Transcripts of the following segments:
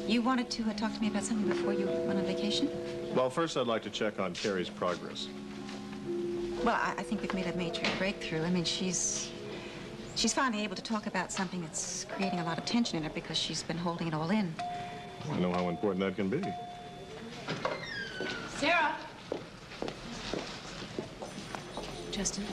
You wanted to talk to me about something before you went on vacation? Well, first I'd like to check on Carrie's progress. Well, I think we've made a major breakthrough. I mean, she's finally able to talk about something that's creating a lot of tension in her because she's been holding it all in. I know how important that can be. Sarah. Justin.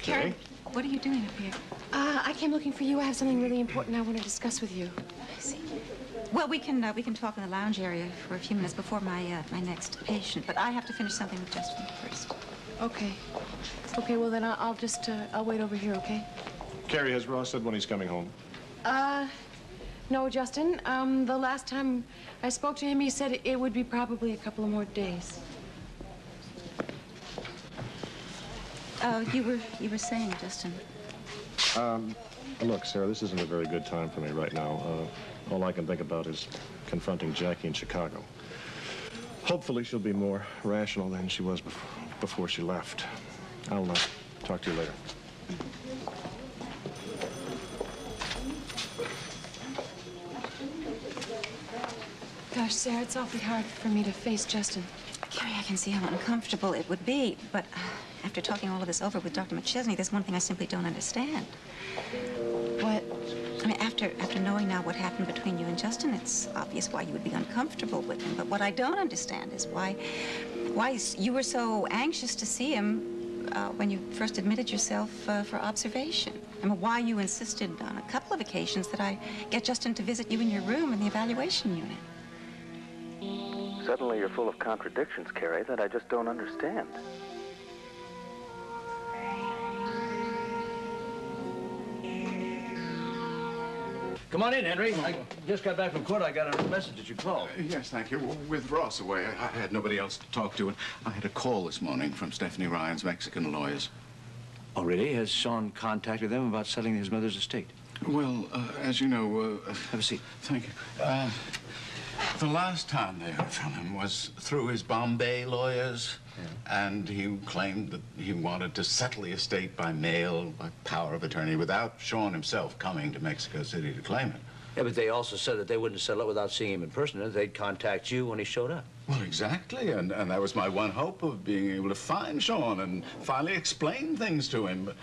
Carrie? What are you doing up here? I came looking for you. I have something really important I want to discuss with you. I see. Well, we can talk in the lounge area for a few minutes before my next patient, but I have to finish something with Justin first. Okay. Okay, well then I'll just I'll wait over here, okay? Carrie, has Ross said when he's coming home? No, Justin. The last time I spoke to him, he said it would be probably a couple of more days. You were saying, Justin. Look, Sarah, this isn't a very good time for me right now. All I can think about is confronting Jackie in Chicago. Hopefully she'll be more rational than she was before she left. I'll talk to you later. Gosh, Sarah, it's awfully hard for me to face Justin. Carrie, I can see how uncomfortable it would be, but after talking all of this over with Dr. McChesney, there's one thing I simply don't understand. What? I mean, after knowing now what happened between you and Justin, it's obvious why you would be uncomfortable with him. But what I don't understand is why you were so anxious to see him when you first admitted yourself for observation. I mean, why you insisted on a couple of occasions that I get Justin to visit you in your room in the evaluation unit. Suddenly you're full of contradictions, Carrie, that I just don't understand. Come on in, Henry. I just got back from court. I got a message that you called. Yes, thank you. With Ross away, I had nobody else to talk to, and I had a call this morning from Stephanie Ryan's Mexican lawyers. Oh, really? Has Sean contacted them about selling his mother's estate? Well, as you know... Have a seat. Thank you. The last time they heard from him was through his Bombay lawyers, and he claimed that he wanted to settle the estate by mail, by power of attorney, without Sean himself coming to Mexico City to claim it. Yeah, but they also said that they wouldn't settle it without seeing him in person, and they'd contact you when he showed up. Well, exactly, and that was my one hope of being able to find Sean and finally explain things to him. But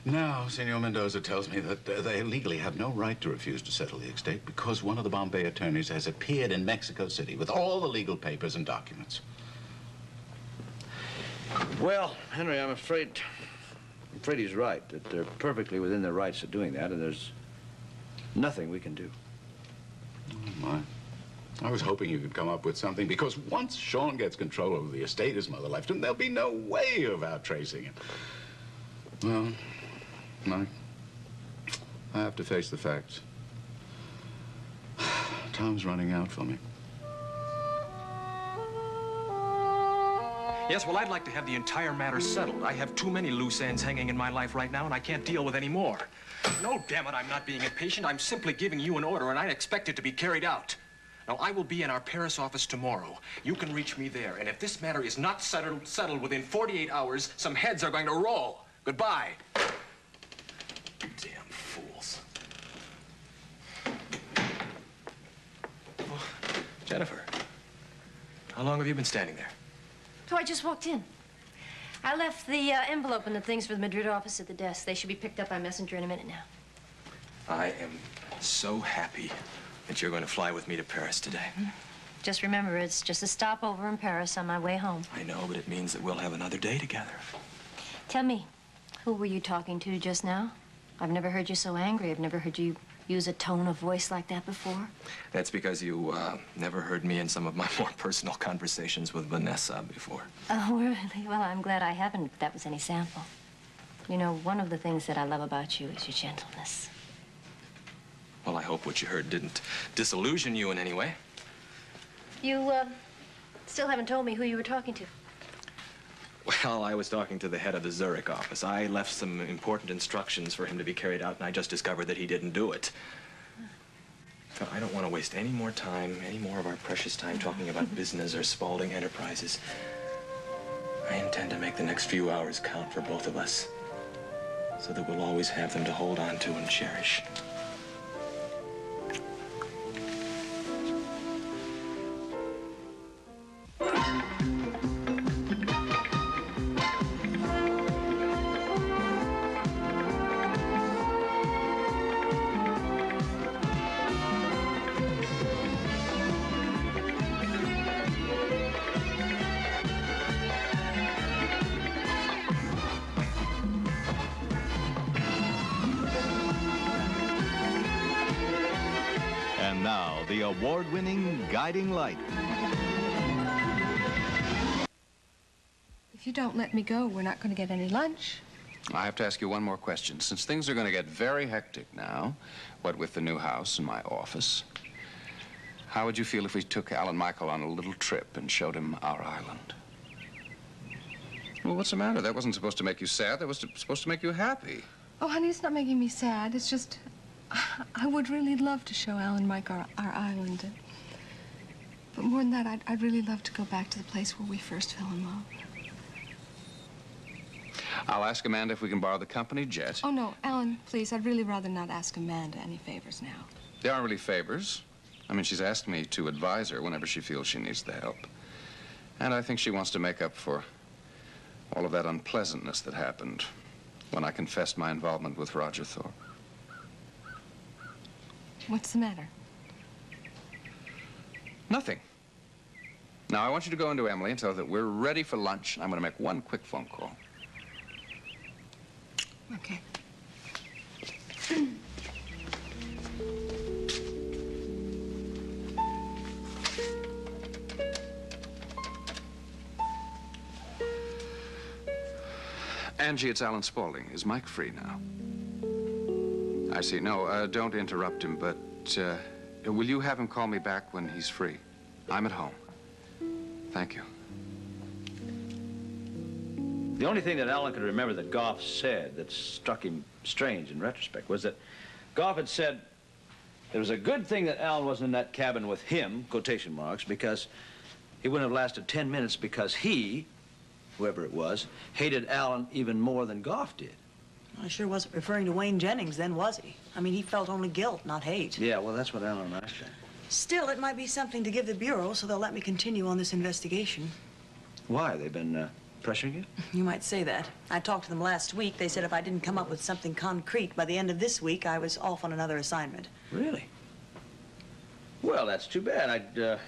now, Senor Mendoza tells me that they legally have no right to refuse to settle the estate because one of the Bombay attorneys has appeared in Mexico City with all the legal papers and documents. Well, Henry, I'm afraid he's right, that they're perfectly within their rights of doing that, and there's nothing we can do. Oh, my. I was hoping you could come up with something, because once Sean gets control over the estate his mother left him, there'll be no way of out-tracing him. Well, I have to face the facts. Time's running out for me. Yes, well, I'd like to have the entire matter settled. I have too many loose ends hanging in my life right now, and I can't deal with any more. No, damn it, I'm not being impatient. I'm simply giving you an order, and I expect it to be carried out. Now, I will be in our Paris office tomorrow. You can reach me there, and if this matter is not settled within 48 hours, some heads are going to roll. Goodbye. Damn fools. Oh, Jennifer, how long have you been standing there? Oh, I just walked in. I left the envelope and the things for the Madrid office at the desk. They should be picked up by messenger in a minute now. I am so happy that you're going to fly with me to Paris today. Just remember, it's just a stopover in Paris on my way home. I know, but it means that we'll have another day together. Tell me, who were you talking to just now? I've never heard you so angry. I've never heard you use a tone of voice like that before. That's because you never heard me in some of my more personal conversations with Vanessa before. Oh, really? Well, I'm glad I haven't, if that was any sample. You know, one of the things that I love about you is your gentleness. Well, I hope what you heard didn't disillusion you in any way. You, still haven't told me who you were talking to. Well, I was talking to the head of the Zurich office. I left some important instructions for him to be carried out, and I just discovered that he didn't do it. But I don't want to waste any more time, any more of our precious time talking about business or Spaulding Enterprises. I intend to make the next few hours count for both of us, so that we'll always have them to hold on to and cherish. And now, the award-winning Guiding Light. If you don't let me go, we're not going to get any lunch. I have to ask you one more question. Since things are going to get very hectic now, what with the new house and my office, how would you feel if we took Alan Michael on a little trip and showed him our island? Well, what's the matter? That wasn't supposed to make you sad. That was supposed to make you happy. Oh, honey, it's not making me sad. It's just, I would really love to show Alan Mike our island. But more than that, I'd really love to go back to the place where we first fell in love. I'll ask Amanda if we can borrow the company jet. Oh, no, Alan, please, I'd really rather not ask Amanda any favors now. They aren't really favors. I mean, she's asked me to advise her whenever she feels she needs the help. And I think she wants to make up for all of that unpleasantness that happened when I confessed my involvement with Roger Thorpe. What's the matter? Nothing. Now, I want you to go into Emily and tell her that we're ready for lunch, and I'm going to make one quick phone call. Okay. Angie, it's Alan Spaulding. Is Mike free now? I see. No, don't interrupt him, but will you have him call me back when he's free? I'm at home. Thank you. The only thing that Alan could remember that Goff said that struck him strange in retrospect was that Goff had said it was a good thing that Alan wasn't in that cabin with him, quotation marks, because he wouldn't have lasted 10 minutes because he, whoever it was, hated Alan even more than Goff did. I sure wasn't referring to Wayne Jennings then, was he? I mean, he felt only guilt, not hate. Yeah, well, that's what Alan and I said. Still, it might be something to give the Bureau so they'll let me continue on this investigation. Why? They've been pressuring you? You might say that. I talked to them last week. They said if I didn't come up with something concrete by the end of this week, I was off on another assignment. Really? Well, that's too bad.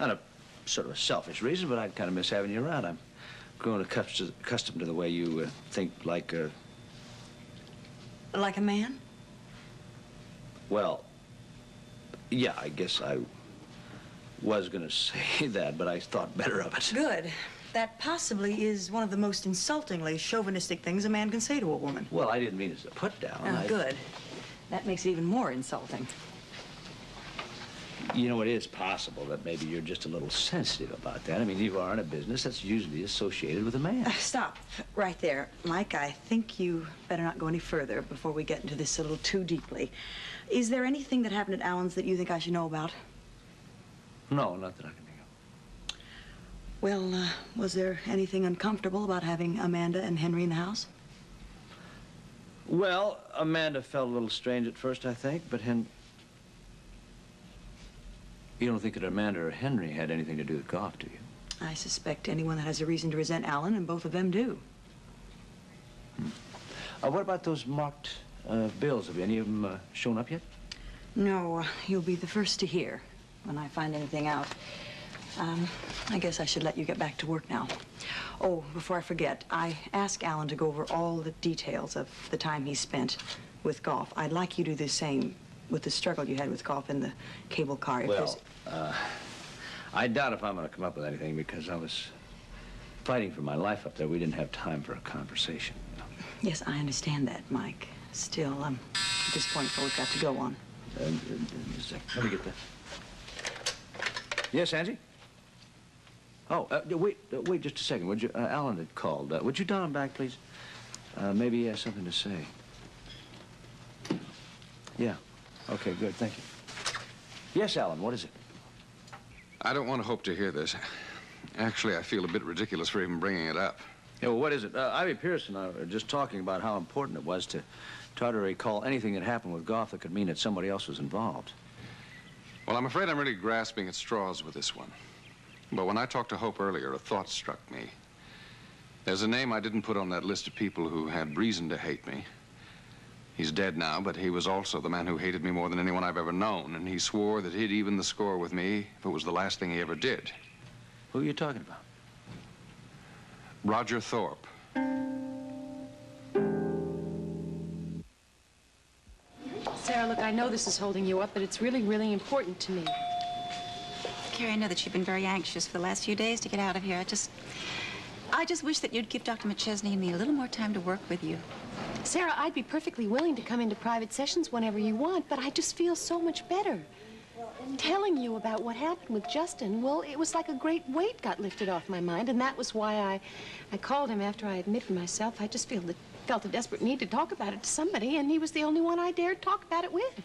Not a sort of a selfish reason, but I'd kind of miss having you around. I'm growing accustomed to the way you think like Like a man? Well, yeah, I guess I was going to say that, but I thought better of it. Good. That possibly is one of the most insultingly chauvinistic things a man can say to a woman. Well, I didn't mean it as a put-down. Oh, good. That makes it even more insulting. You know, it is possible that maybe you're just a little sensitive about that. I mean, you are in a business that's usually associated with a man. Stop right there. Mike, I think you better not go any further before we get into this a little too deeply. Is there anything that happened at Alan's that you think I should know about? No, not that I can think of. Well, was there anything uncomfortable about having Amanda and Henry in the house? Well, Amanda felt a little strange at first, I think, but you don't think that Amanda or Henry had anything to do with Goff, do you? I suspect anyone that has a reason to resent Alan, and both of them do. What about those marked bills? Have any of them shown up yet? No, you'll be the first to hear when I find anything out. I guess I should let you get back to work now. Oh, before I forget, I asked Alan to go over all the details of the time he spent with Goff. I'd like you to do the same with the struggle you had with Goff in the cable car. Well, I doubt if I'm going to come up with anything because I was fighting for my life up there. We didn't have time for a conversation. You know? Yes, I understand that, Mike. Still, at this point, we've got to go on. Just a second. Let me get that. Yes, Angie? Oh, wait just a second. Would you, Alan had called. Would you dial him back, please? Maybe he has something to say. Yeah. Okay, good. Thank you. Yes, Alan, what is it? I don't want to hope to hear this. Actually, I feel a bit ridiculous for even bringing it up. Yeah, well, what is it? Ivy Pierce and I were just talking about how important it was to try to recall anything that happened with Goff that could mean that somebody else was involved. Well, I'm afraid I'm really grasping at straws with this one. But when I talked to Hope earlier, a thought struck me. There's a name I didn't put on that list of people who had reason to hate me. He's dead now, but he was also the man who hated me more than anyone I've ever known, and he swore that he'd even the score with me if it was the last thing he ever did. Who are you talking about? Roger Thorpe. Sarah, look, I know this is holding you up, but it's really, really important to me. Carrie, I know that you've been very anxious for the last few days to get out of here. I just wish that you'd give Dr. McChesney and me a little more time to work with you. Sarah, I'd be perfectly willing to come into private sessions whenever you want, but I just feel so much better. Telling you about what happened with Justin, well, it was like a great weight got lifted off my mind, and that was why I called him after I admitted myself. I just felt a desperate need to talk about it to somebody, and he was the only one I dared talk about it with.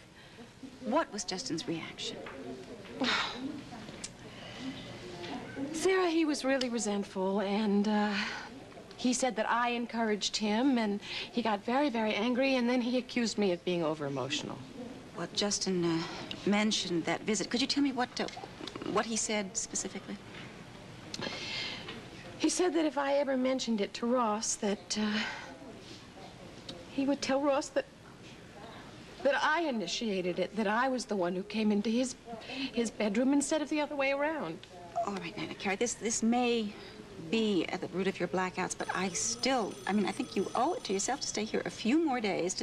What was Justin's reaction? Sarah, he was really resentful, and he said that I encouraged him, and he got very, very angry, and then he accused me of being over-emotional. Well, Justin mentioned that visit. Could you tell me what he said specifically? He said that if I ever mentioned it to Ross, that he would tell Ross that I initiated it, that I was the one who came into his bedroom instead of the other way around. All right, Nana, Carrie, this may be at the root of your blackouts, but I think you owe it to yourself to stay here a few more days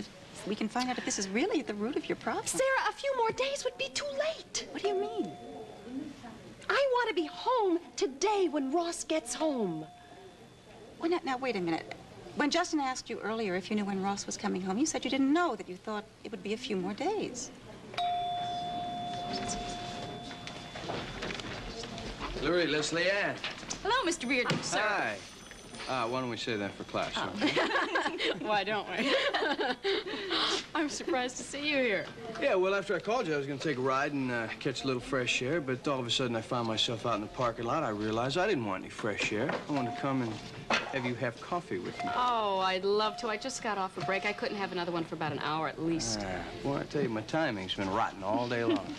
we can find out if this is really at the root of your problem. Sarah, a few more days would be too late. What do you mean? I want to be home today when Ross gets home. Well, now, wait a minute. When Justin asked you earlier if you knew when Ross was coming home, you said you didn't know, that you thought it would be a few more days. Lurie, Leslie Ann. Hello, Mr. Reardon, sir. Hi. Why don't we say that for class? Oh. Why don't we? I'm surprised to see you here. Yeah, well, after I called you, I was going to take a ride and catch a little fresh air, but all of a sudden I found myself out in the parking lot. I realized I didn't want any fresh air. I wanted to come and have you have coffee with me. Oh, I'd love to. I just got off a break. I couldn't have another one for about an hour at least. Boy, I tell you, my timing's been rotten all day long.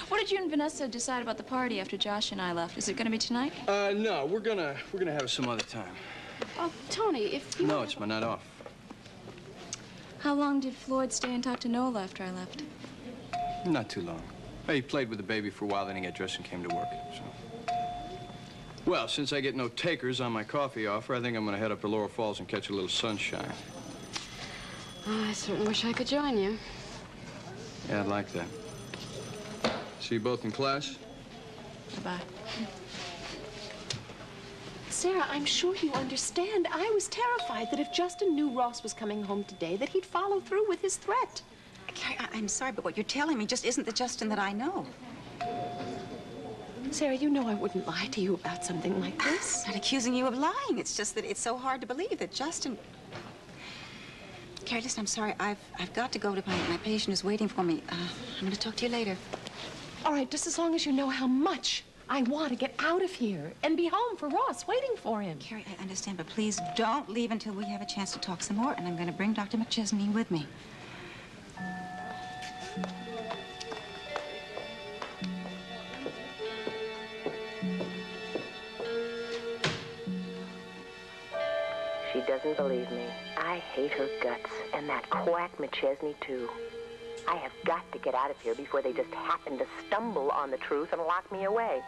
What did you and Vanessa decide about the party after Josh and I left? Is it going to be tonight? No, we're gonna have it some other time. Oh, Tony, if you... No, it's my night off. How long did Floyd stay and talk to Nola after I left? Not too long. He played with the baby for a while, then he got dressed and came to work, so. Well, since I get no takers on my coffee offer, I think I'm gonna head up to Laurel Falls and catch a little sunshine. Oh, I certainly wish I could join you. Yeah, I'd like that. See you both in class? Bye-bye. Sarah, I'm sure you understand. I was terrified that if Justin knew Ross was coming home today, that he'd follow through with his threat. Carrie, I'm sorry, but what you're telling me just isn't the Justin that I know. Sarah, you know I wouldn't lie to you about something like this. I'm not accusing you of lying. It's just that it's so hard to believe that Justin... Carrie, listen, I'm sorry. I've got to go to my patient who's waiting for me. I'm going to talk to you later. All right, just as long as you know how much I want to get out of here and be home for Ross, waiting for him. Carrie, I understand, but please don't leave until we have a chance to talk some more, and I'm going to bring Dr. McChesney with me. She doesn't believe me. I hate her guts, and that quack McChesney, too. I have got to get out of here before they just happen to stumble on the truth and lock me away.